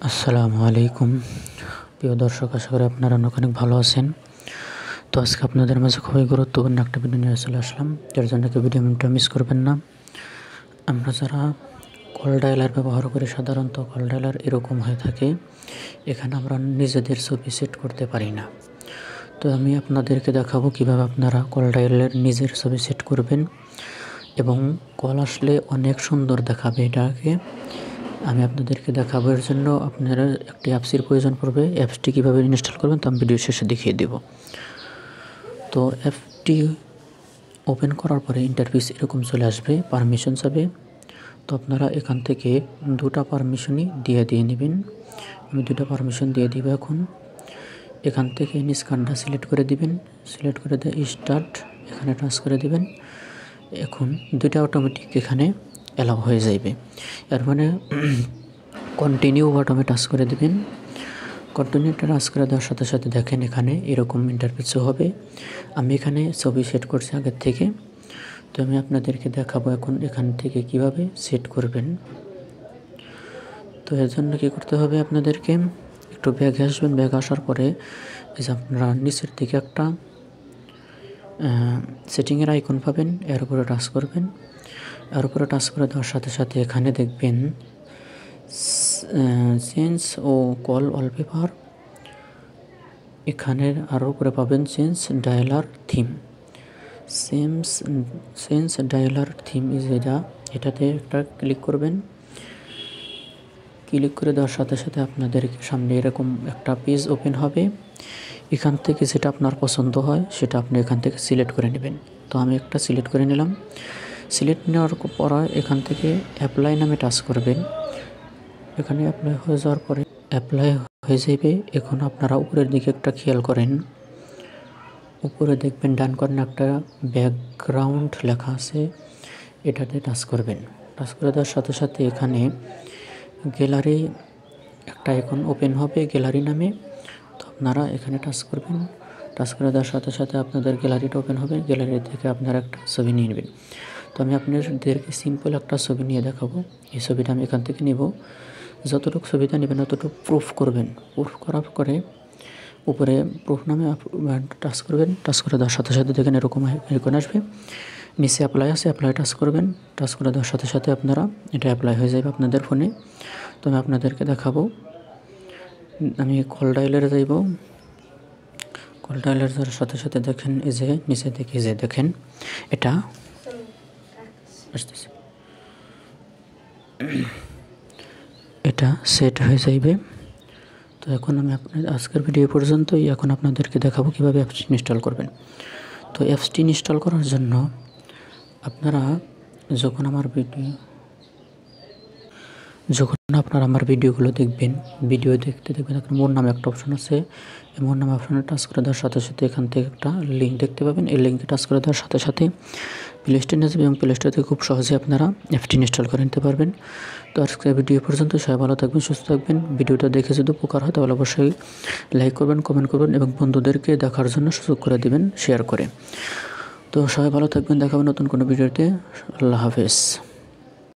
আসসালামু আলাইকুম প্রিয় দর্শক, আশা করি আপনারা অনেক ভালো আছেন। তো আজকে আপনাদের মাঝে খুবই গুরুত্বপূর্ণ একটা ভিডিও নিয়ে চলে আসলাম, যার জন্য কি ভিডিওটা মিস করবেন না। আমরা যারা কল ডায়ালার ব্যবহার করি, সাধারণত কল ডায়ালার এরকম হয়ে থাকে, এখানে আমরা নিজেদের ছবি সেট করতে পারি না। তো আমি আপনাদেরকে দেখাবো কিভাবে আপনারা কল ডায়ালের নিজের ছবি সেট করবেন এবং কল আসলে অনেক সুন্দর দেখাবে। এটাকে আমি আপনাদেরকে দেখাবো। এর জন্য আপনারা একটি অ্যাপসের প্রয়োজন পড়বে। অ্যাপসটি কীভাবে ইনস্টল করবেন তা আমি ভিডিও শেষে দেখিয়ে দেব। তো অ্যাপটি ওপেন করার পরে ইন্টারফেস এরকম চলে আসবে, পারমিশন যাবে। তো আপনারা এখান থেকে দুটা পারমিশনই দিয়ে নেবেন। আমি দুটা পারমিশন দিয়ে দিব। এখন এখান থেকে স্ক্যানটা সিলেক্ট করে দিবেন, সিলেক্ট করে দিয়ে স্টার্ট এখানে টাচ করে দিবেন। এখন দুইটা অটোমেটিক এখানে অ্যালাউ হয়ে যাবে। এর মানে কন্টিনিউ বাটনে টাচ করে দেবেন। কন্টিনিউটা টাচ করে দেওয়ার সাথে সাথে দেখেন এখানে এরকম ইন্টারফেস হবে। আমি এখানে ছবি সেট করছি আগের থেকে, তো আমি আপনাদেরকে দেখাবো এখন এখান থেকে কিভাবে সেট করবেন। তো এর জন্য কী করতে হবে, আপনাদেরকে একটু ব্যাগে আসবেন। ব্যাগ আসার পরে এই যে আপনারা নিচের দিকে একটা সেটিংয়ের আইকন পাবেন, এর উপরে টাচ করবেন। এর উপরে টাচ করে দেওয়ার সাথে সাথে এখানে দেখবেন চেঞ্জ ও কল ওয়ালপেপার। এখানের আরও উপরে পাবেন change dialler theme. Change dialler theme এটাতে একটা ক্লিক করবেন। ক্লিক করে দেওয়ার সাথে সাথে আপনাদের সামনে এরকম একটা পেজ ওপেন হবে। এখান থেকে যেটা আপনার পছন্দ হয় সেটা আপনি এখান থেকে সিলেক্ট করে নেবেন। তো আমি একটা সিলেক্ট করে নিলাম। সিলেক্ট নেওয়ার পর এখান থেকে অ্যাপ্লাই নামে টাচ করবেন। এখানে অ্যাপ্লাই হয়ে যাওয়ার পরে অ্যাপ্লাই হয়ে যাবে। এখন আপনারা উপরের দিকে একটা খেয়াল করেন, উপরে দেখবেন ডান কর্নারে একটা ব্যাকগ্রাউন্ড লেখা আছে, এটাতে টাচ করবেন। টাচ করে দেওয়ার সাথে সাথে এখানে গ্যালারি একটা আইকন ওপেন হবে, গ্যালারি নামে। তো আপনারা এখানে টাচ করবেন। টাচ করে দেওয়ার সাথে সাথে আপনাদের গ্যালারিটা ওপেন হবে। গ্যালারি থেকে আপনারা একটা ছবি নিয়ে নেবেন। তো আমি আপনাদেরকে সিম্পল একটা ছবি নিয়ে দেখাবো। এই ছবিটা আমি এখান থেকে নেব। যতটুকু ছবিটা নেবেন ততটুকু প্রুফ করবেন। প্রুফ করার পরে উপরে প্রুফ নামে টাচ করবেন। টাচ করে দেওয়ার সাথে সাথে দেখেন এরকম আইকন আসবে। নিচে অ্যাপ্লাই আছে, অ্যাপ্লাই টাচ করবেন। টাচ করে দেওয়ার সাথে সাথে আপনারা এটা অ্যাপ্লাই হয়ে যাবে আপনাদের ফোনে। তো আমি আপনাদেরকে দেখাবো। আমি কল ডায়ালারে যাইব। কল ডায়ালার যাওয়ার সাথে সাথে দেখেন এই যে নিচে দেখে যে দেখেন এটা আসতেছে, এটা সেট হয়ে যাইবে। তো এখন আমি আজকের ভিডিও পর্যন্তই। এখন আপনাদেরকে দেখাবো কীভাবে অ্যাপসটি ইনস্টল করবেন। তো অ্যাপসটি ইনস্টল করার জন্য আপনারা যখন আপনারা আমার ভিডিওগুলো দেখবেন, ভিডিও দেখতে এখানে মোর নামে একটা অপশন আছে। এই মোর নামে অপশনে টাচ করে দেওয়ার সাথে সাথে এখান থেকে একটা লিঙ্ক দেখতে পাবেন। এই লিঙ্কে টাচ করে দেওয়ার সাথে সাথে প্লে স্টোরে নিয়ে যাবে এবং প্লে স্টোর থেকে খুব সহজে আপনারা অ্যাপটি ইনস্টল করে নিতে পারবেন। তো আজকের ভিডিও পর্যন্ত। সবাই ভালো থাকবেন, সুস্থ থাকবেন। ভিডিওটা দেখে যদি উপকার হয় তাহলে অবশ্যই লাইক করবেন, কমেন্ট করবেন এবং বন্ধুদেরকে দেখার জন্য সুযোগ করে দিবেন শেয়ার করে। তো সবাই ভালো থাকবেন, দেখাবেন নতুন কোনো ভিডিওতে। আল্লাহ হাফেজ।